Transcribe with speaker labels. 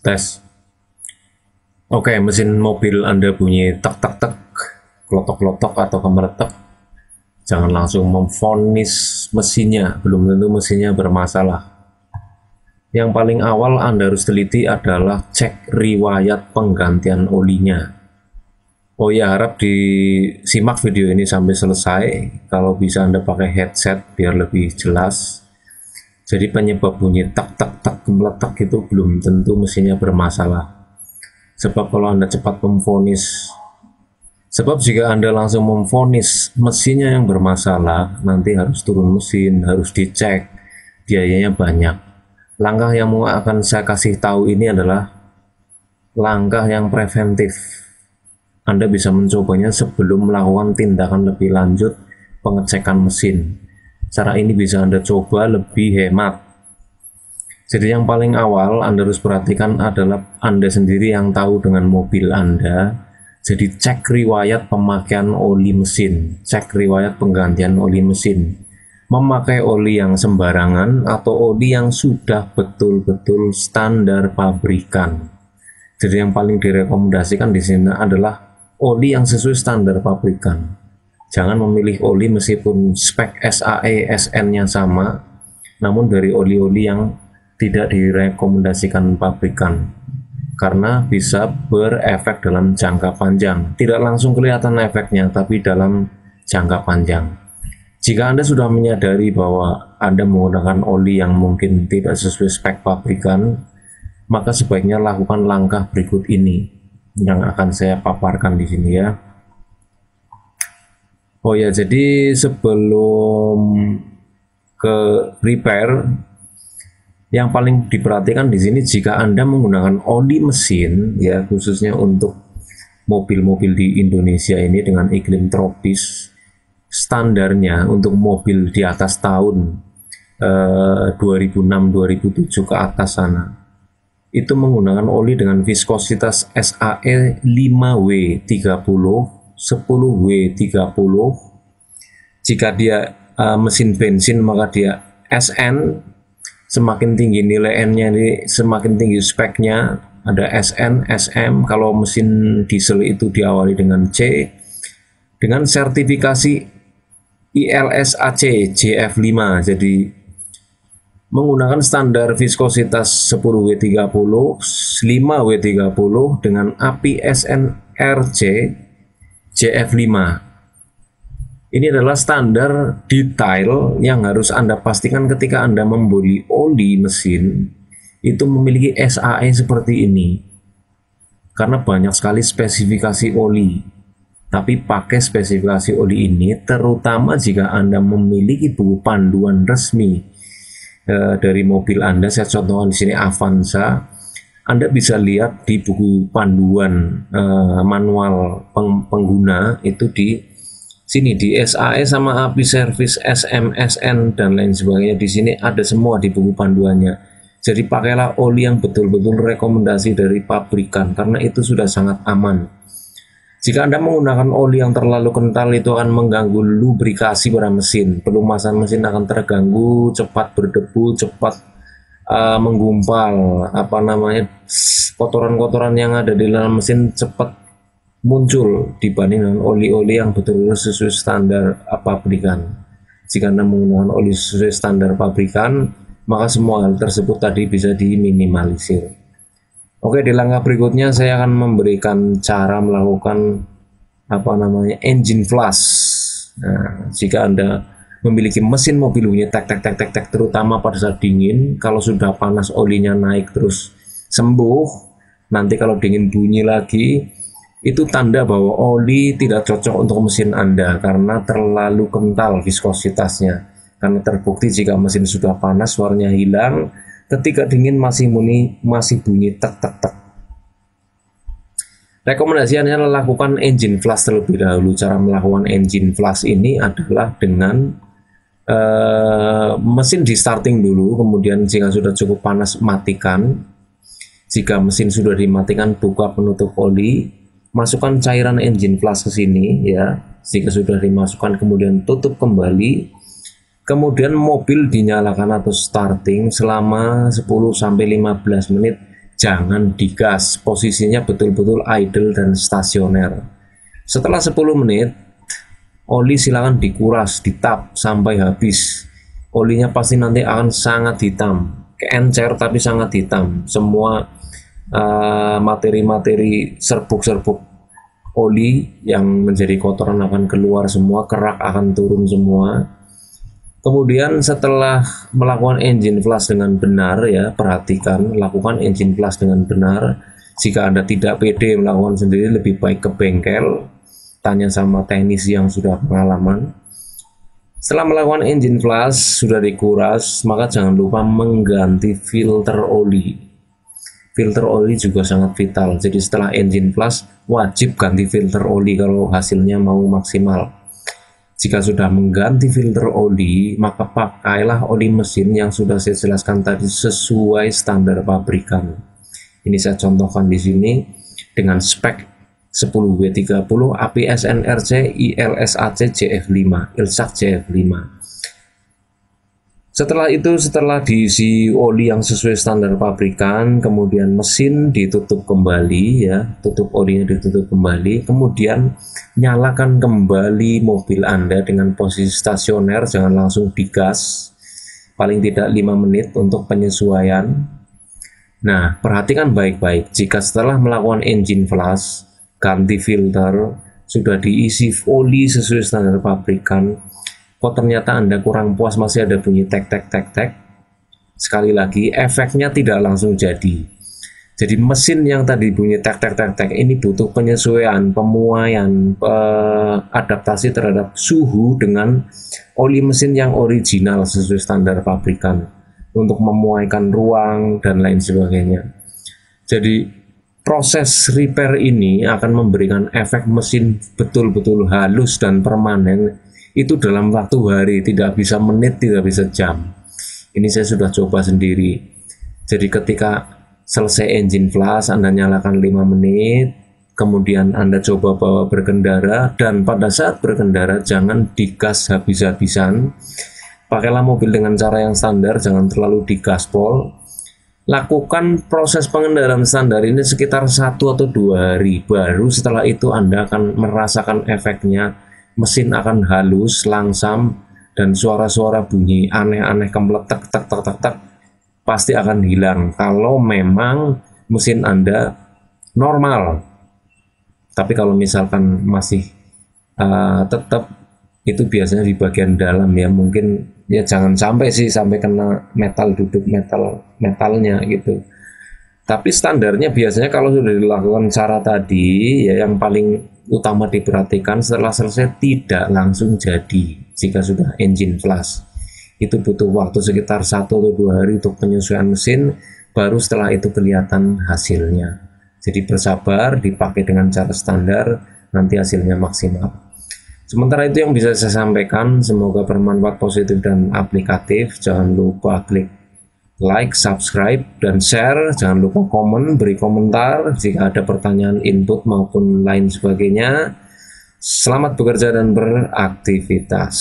Speaker 1: Tes. Oke, mesin mobil Anda bunyi tek tek tek, klotok-klotok atau kemeretek. Jangan langsung memvonis mesinnya, belum tentu mesinnya bermasalah. Yang paling awal Anda harus teliti adalah cek riwayat penggantian olinya. Oh ya, harap disimak video ini sampai selesai. Kalau bisa Anda pakai headset biar lebih jelas. Jadi penyebab bunyi tak tak tak meletak itu belum tentu mesinnya bermasalah. Sebab kalau Anda cepat memvonis, sebab jika Anda langsung memvonis mesinnya yang bermasalah, nanti harus turun mesin, harus dicek, biayanya banyak. Langkah yang mau akan saya kasih tahu ini adalah langkah yang preventif. Anda bisa mencobanya sebelum melakukan tindakan lebih lanjut pengecekan mesin. Cara ini bisa Anda coba lebih hemat. Jadi yang paling awal Anda harus perhatikan adalah Anda sendiri yang tahu dengan mobil Anda. Jadi cek riwayat pemakaian oli mesin, cek riwayat penggantian oli mesin. Memakai oli yang sembarangan atau oli yang sudah betul-betul standar pabrikan. Jadi yang paling direkomendasikan di sini adalah oli yang sesuai standar pabrikan. Jangan memilih oli meskipun spek SAE, SN-nya sama, namun dari oli-oli yang tidak direkomendasikan pabrikan, karena bisa berefek dalam jangka panjang. Tidak langsung kelihatan efeknya, tapi dalam jangka panjang. Jika Anda sudah menyadari bahwa Anda menggunakan oli yang mungkin tidak sesuai spek pabrikan, maka sebaiknya lakukan langkah berikut ini yang akan saya paparkan di sini ya. Oh ya, jadi sebelum ke repair, yang paling diperhatikan di sini jika Anda menggunakan oli mesin, ya khususnya untuk mobil-mobil di Indonesia ini dengan iklim tropis, standarnya untuk mobil di atas tahun 2006-2007 ke atas sana, itu menggunakan oli dengan viskositas SAE 5W30 10W30. Jika dia mesin bensin maka dia SN, semakin tinggi nilai N-nya ini semakin tinggi speknya, ada SN, SM. Kalau mesin diesel itu diawali dengan C dengan sertifikasi ILSAC JF5. Jadi menggunakan standar viskositas 10W30, 5W30 dengan API SNRC JF5. Ini adalah standar detail yang harus Anda pastikan ketika Anda membeli oli mesin itu memiliki SAE seperti ini. Karena banyak sekali spesifikasi oli. Tapi pakai spesifikasi oli ini terutama jika Anda memiliki buku panduan resmi dari mobil Anda. Saya contohkan di sini Avanza. Anda bisa lihat di buku panduan manual pengguna itu di sini di SAE sama API service SMSN dan lain sebagainya. Di sini ada semua di buku panduannya. Jadi pakailah oli yang betul-betul rekomendasi dari pabrikan karena itu sudah sangat aman. Jika Anda menggunakan oli yang terlalu kental itu akan mengganggu lubrikasi pada mesin. Pelumasan mesin akan terganggu, cepat berdebu, cepat menggumpal, kotoran-kotoran yang ada di dalam mesin cepat muncul dibanding dengan oli-oli yang betul-betul sesuai standar pabrikan. Jika Anda menggunakan oli sesuai standar pabrikan, maka semua hal tersebut tadi bisa diminimalisir. Oke, di langkah berikutnya saya akan memberikan cara melakukan engine flush. Nah, jika Anda memiliki mesin mobil bunyi tek tek tek tek tek terutama pada saat dingin, kalau sudah panas olinya naik terus sembuh, nanti kalau dingin bunyi lagi, itu tanda bahwa oli tidak cocok untuk mesin Anda karena terlalu kental viskositasnya. Karena terbukti jika mesin sudah panas suaranya hilang, ketika dingin masih bunyi tek tek tek. Rekomendasinya lakukan engine flush terlebih dahulu. Cara melakukan engine flush ini adalah dengan mesin di starting dulu, kemudian jika sudah cukup panas matikan. Jika mesin sudah dimatikan, buka penutup oli, masukkan cairan engine flush ke sini ya. Jika sudah dimasukkan kemudian tutup kembali. Kemudian mobil dinyalakan atau starting selama 10-15 menit jangan digas, posisinya betul-betul idle dan stasioner. Setelah 10 menit, oli silakan dikuras, ditap sampai habis. Olinya pasti nanti akan sangat hitam, keencer tapi sangat hitam. Semua materi-materi serbuk-serbuk oli yang menjadi kotoran akan keluar semua, kerak akan turun semua. Kemudian setelah melakukan engine flush dengan benar, ya perhatikan, lakukan engine flush dengan benar. Jika Anda tidak pede melakukan sendiri, lebih baik ke bengkel, tanya sama teknisi yang sudah pengalaman. Setelah melakukan engine flush sudah dikuras, maka jangan lupa mengganti filter oli. Filter oli juga sangat vital. Jadi setelah engine flush wajib ganti filter oli kalau hasilnya mau maksimal. Jika sudah mengganti filter oli, maka pakailah oli mesin yang sudah saya jelaskan tadi sesuai standar pabrikan. Ini saya contohkan di sini dengan spek 10W30 APS NRC ILSAC JF5 ILSAC JF5. Setelah diisi oli yang sesuai standar pabrikan, kemudian mesin ditutup kembali, ya, tutup olinya ditutup kembali, kemudian nyalakan kembali mobil Anda dengan posisi stasioner, jangan langsung digas, paling tidak 5 menit untuk penyesuaian. Nah, perhatikan baik-baik, jika setelah melakukan engine flush, ganti filter, sudah diisi oli sesuai standar pabrikan, kok ternyata Anda kurang puas, masih ada bunyi tek tek tek tek, sekali lagi efeknya tidak langsung jadi. Jadi mesin yang tadi bunyi tek tek tek tek ini butuh penyesuaian, pemuaian, adaptasi terhadap suhu dengan oli mesin yang original sesuai standar pabrikan untuk memuaikan ruang dan lain sebagainya. Jadi proses repair ini akan memberikan efek mesin betul-betul halus dan permanen, itu dalam waktu hari, tidak bisa menit, tidak bisa jam. Ini saya sudah coba sendiri. Jadi ketika selesai engine flush, Anda nyalakan 5 menit, kemudian Anda coba bawa berkendara, dan pada saat berkendara jangan digas habis-habisan. Pakailah mobil dengan cara yang standar, jangan terlalu digaspol. Lakukan proses pengendaraan standar ini sekitar 1 atau 2 hari, baru setelah itu Anda akan merasakan efeknya. Mesin akan halus, langsam, dan suara-suara bunyi aneh-aneh kemeletek tek tek tek tek pasti akan hilang kalau memang mesin Anda normal. Tapi kalau misalkan masih tetap, itu biasanya di bagian dalam, ya mungkin ya jangan sampai sih sampai kena metal, duduk metalnya gitu. Tapi standarnya biasanya kalau sudah dilakukan cara tadi, ya yang paling utama diperhatikan, setelah selesai tidak langsung jadi. Jika sudah engine flush, itu butuh waktu sekitar 1 atau 2 hari untuk penyesuaian mesin, baru setelah itu kelihatan hasilnya. Jadi bersabar, dipakai dengan cara standar, nanti hasilnya maksimal. Sementara itu yang bisa saya sampaikan, semoga bermanfaat, positif dan aplikatif. Jangan lupa klik like, subscribe, dan share. Jangan lupa komen, beri komentar jika ada pertanyaan, input maupun lain sebagainya. Selamat bekerja dan beraktivitas.